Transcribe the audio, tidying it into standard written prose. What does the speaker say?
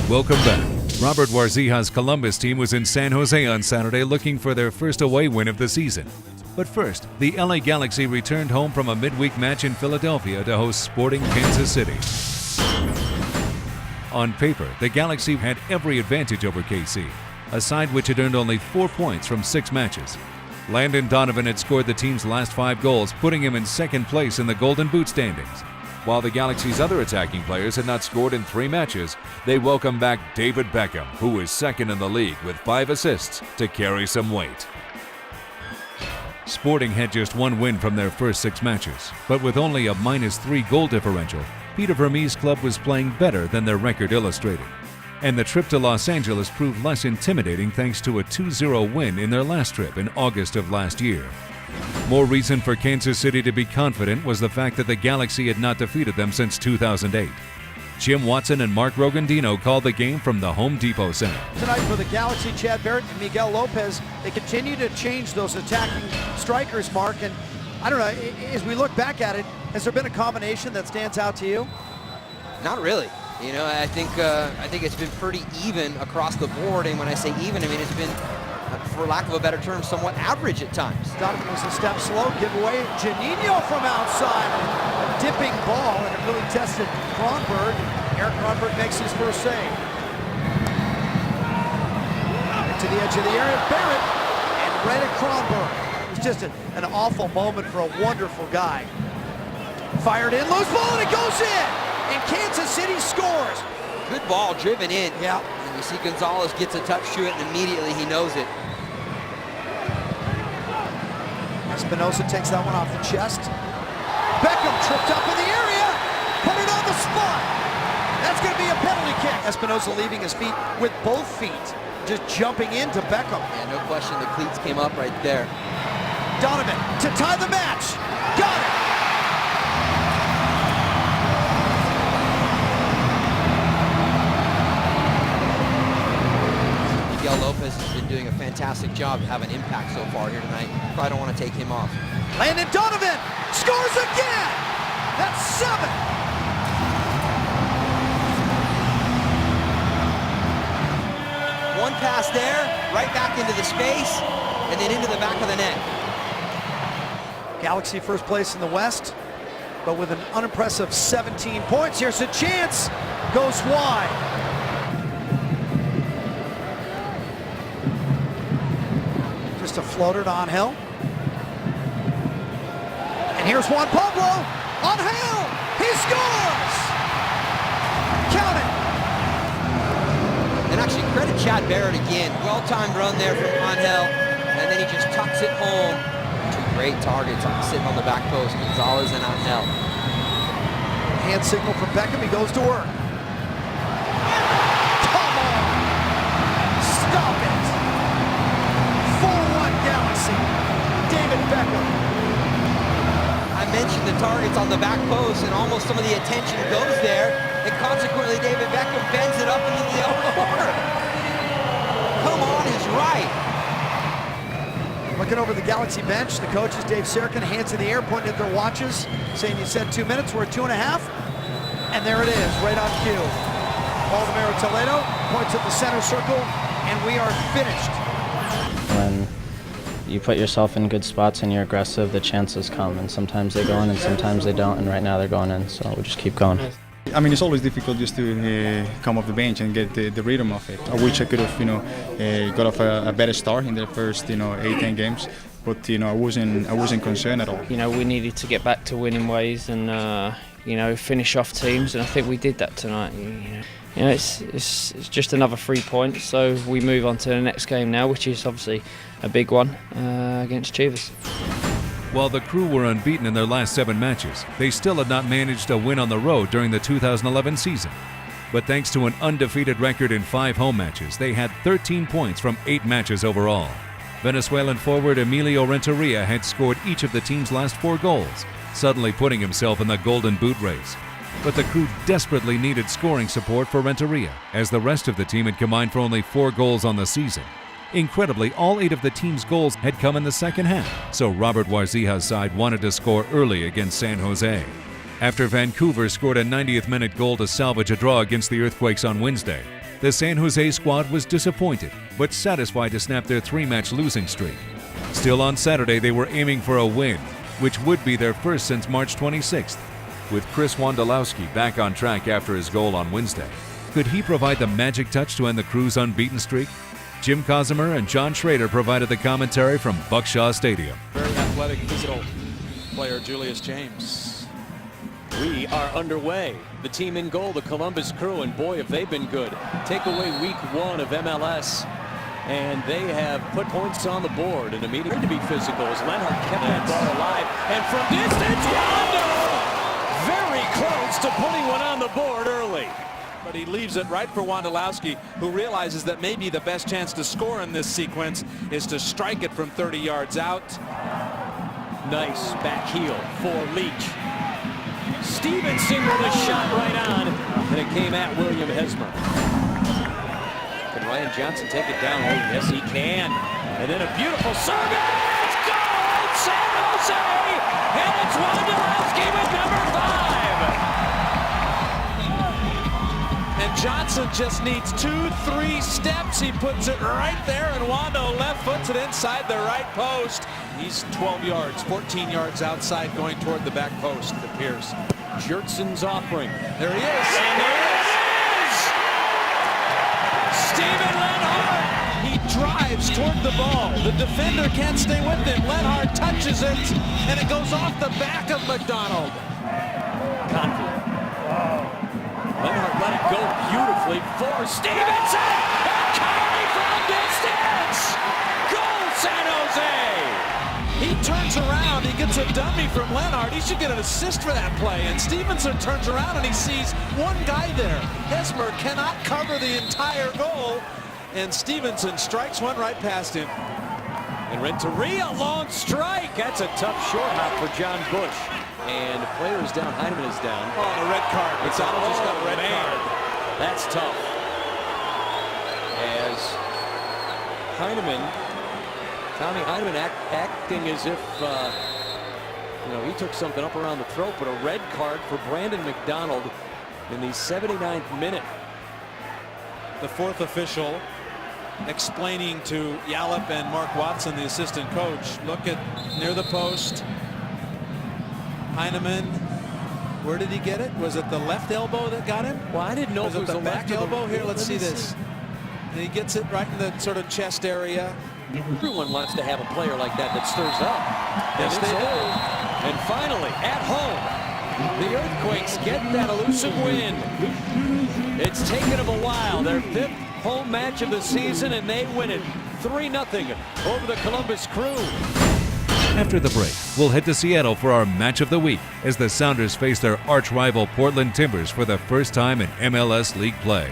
Welcome back. Robert Warzija's Columbus team was in San Jose on Saturday looking for their first away win of the season. But first, the LA Galaxy returned home from a midweek match in Philadelphia to host Sporting Kansas City. On paper, the Galaxy had every advantage over KC, a side which had earned only 4 points from 6 matches. Landon Donovan had scored the team's last 5 goals, putting him in second place in the Golden Boot standings. While the Galaxy's other attacking players had not scored in 3 matches, they welcomed back David Beckham, who is second in the league with 5 assists, to carry some weight. Sporting had just 1 win from their first 6 matches, but with only a -3 goal differential, Peter Vermes' club was playing better than their record illustrated. And the trip to Los Angeles proved less intimidating thanks to a 2-0 win in their last trip in August of last year. More reason for Kansas City to be confident was the fact that the Galaxy had not defeated them since 2008. Jim Watson and Mark Rogandino called the game from the Home Depot Center. Tonight for the Galaxy, Chad Barrett and Miguel Lopez, they continue to change those attacking strikers, Mark, and I don't know, as we look back at it, has there been a combination that stands out to you? Not really. You know, I think it's been pretty even across the board, and when I say even, I mean it's been, for lack of a better term, somewhat average at times. Donovan was a step slow, give away Janino from outside. A dipping ball, and it really tested Kronberg. Eric Kronberg makes his first save. To the edge of the area, Barrett, and right at Kronberg. It was just an awful moment for a wonderful guy. Fired in, loose ball, and it goes in! And Kansas City scores! Good ball driven in. Yeah. And you see Gonzalez gets a touch to it, and immediately he knows it. Espinosa takes that one off the chest. Beckham tripped up in the area, put it on the spot. That's going to be a penalty kick. Espinosa leaving his feet with both feet, just jumping into Beckham. Yeah, no question, the cleats came up right there. Donovan to tie the match. Got it. Miguel Lopez has been doing a fantastic job to have an impact so far here tonight. Probably don't want to take him off. Landon Donovan scores again. That's 7. One pass there, right back into the space, and then into the back of the net. Galaxy first place in the West, but with an unimpressive 17 points. Here's a chance. Goes wide. Just a floater to Angel. And here's Juan Pablo. Angel! He scores! Count it! And actually credit Chad Barrett again. Well-timed run there from Angel, and then he just tucks it home. 2 great targets sitting on the back post, Gonzalez and Angel. Hand signal from Beckham, he goes to work. Come on! Stop it! 4-1 Galaxy. David Beckham. I mentioned the targets on the back post, and almost some of the attention goes there, and consequently David Beckham bends it up into the corner. Come on, he's right. Looking over the Galaxy bench, the coaches, Dave Serkin, hands in the air, pointing at their watches, saying you said 2 minutes, we're at 2.5. And there it is, right on cue. Baldomero Toledo points at the center circle, and we are finished. When you put yourself in good spots and you're aggressive, the chances come, and sometimes they go in and sometimes they don't, and right now they're going in, so we'll just keep going. I mean, it's always difficult just to come off the bench and get the rhythm of it. I wish I could have, got off a better start in the first, 8-10 games. But I wasn't concerned at all. We needed to get back to winning ways and finish off teams, and I think we did that tonight. It's just another 3 points, so we move on to the next game now, which is obviously a big one against Chivas. While the Crew were unbeaten in their last 7 matches, they still had not managed a win on the road during the 2011 season. But thanks to an undefeated record in 5 home matches, they had 13 points from 8 matches overall. Venezuelan forward Emilio Renteria had scored each of the team's last 4 goals, suddenly putting himself in the Golden Boot race. But the Crew desperately needed scoring support for Renteria, as the rest of the team had combined for only 4 goals on the season. Incredibly, all 8 of the team's goals had come in the second half, so Robert Warzija's side wanted to score early against San Jose. After Vancouver scored a 90th minute goal to salvage a draw against the Earthquakes on Wednesday, the San Jose squad was disappointed, but satisfied to snap their 3-match losing streak. Still on Saturday, they were aiming for a win, which would be their first since March 26th. With Chris Wondolowski back on track after his goal on Wednesday, could he provide the magic touch to end the Crew's unbeaten streak? Jim Cosimer and John Schrader provided the commentary from Buckshaw Stadium. Very athletic, physical player, Julius James. We are underway. The team in goal, the Columbus Crew, and boy, have they been good. Take away week 1 of MLS, and they have put points on the board in a meeting to be physical as Lenhart kept that ball alive. And from distance, Rondo! Very close to putting one on the board early. But he leaves it right for Wondolowski, who realizes that maybe the best chance to score in this sequence is to strike it from 30 yards out. Nice back heel for Leach. Stevenson with a shot right on, and it came at William Hesmer. Can Ryan Johnson take it down? Oh, yes, he can. And then a beautiful serve. It's goal! San Jose! And it's Wondolowski with number 5. And Johnson just needs 2-3 steps. He puts it right there, and Wando left foots it inside the right post. He's 12 yards, 14 yards outside, going toward the back post, it appears. Jertson's offering. There he is. And there it is! Steven Lenhart! He drives toward the ball. The defender can't stay with him. Lenhart touches it, and it goes off the back of McDonald. Confident. Lenhart let it go beautifully for Stevenson! And Kyrie from distance! Goal, San Jose! He turns around, he gets a dummy from Lenhart. He should get an assist for that play. And Stevenson turns around and he sees one guy there. Hesmer cannot cover the entire goal. And Stevenson strikes one right past him. And Renteria, long strike. That's a tough short hop for John Bush. And the player is down, Heineman is down. Oh, the red card. McDonald just got a red card. That's tough. As Tommy Heineman acting as if, he took something up around the throat, but a red card for Brandon McDonald in the 79th minute. The fourth official explaining to Yallop and Mark Watson, the assistant coach, look at near the post. Heineman, where did he get it? Was it the left elbow that got him? Well, I didn't know was if it was the the back left elbow. Here, let's see Let me this. And he gets it right in the sort of chest area. Everyone wants to have a player like that that stirs up. Yes, And they it's do. old. And finally, at home, the Earthquakes get that elusive win. It's taken them a while. Their 5th home match of the season, and they win it 3-0 over the Columbus Crew. After the break, we'll head to Seattle for our match of the week as the Sounders face their arch rival Portland Timbers for the first time in MLS League play.